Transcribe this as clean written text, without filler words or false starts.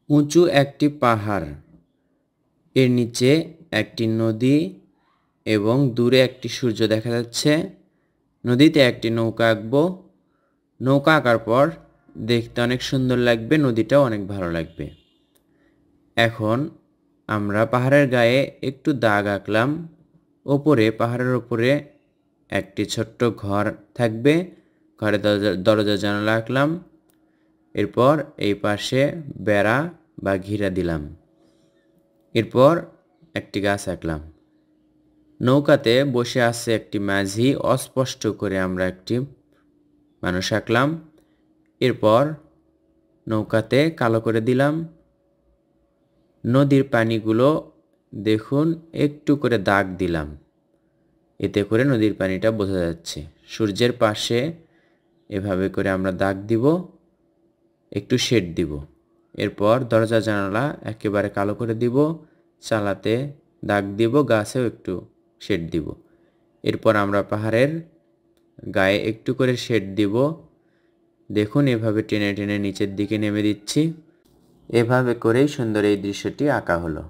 উঁচু একটি পাহাড়, এর নিচে একটি নদী এবং দূরে একটি সূর্য দেখা যাচ্ছে। নদীতে একটি নৌকা আঁকবো। নৌকা আঁকার পর দেখতে অনেক সুন্দর লাগবে, নদীটাও অনেক ভালো লাগবে। এখন আমরা পাহাড়ের গায়ে একটু দাগ আঁকলাম। ওপরে পাহাড়ের ওপরে একটি ছোট্ট ঘর থাকবে, ঘরে দরজা জানালা আঁকলাম। এরপর এই পাশে বেড়া বা ঘিরা দিলাম। এরপর একটি গাছ আঁকলাম। নৌকাতে বসে আছে একটি মাঝি, অস্পষ্ট করে আমরা একটি মানুষ আঁকলাম। এরপর নৌকাতে কালো করে দিলাম। নদীর পানিগুলো দেখুন একটু করে দাগ দিলাম, এতে করে নদীর পানিটা বোঝা যাচ্ছে। সূর্যের পাশে এভাবে করে আমরা দাগ দিব, একটু শেড দিব। এরপর দরজা জানালা একেবারে কালো করে দিব, চালাতে দাগ দিব, গাছেও একটু শেড দিব। এরপর আমরা পাহাড়ের গায়ে একটু করে শেড দিব। দেখুন এভাবে টেনে টেনে নিচের দিকে নেমে দিচ্ছি। এভাবে করেই সুন্দর এই দৃশ্যটি আঁকা হলো।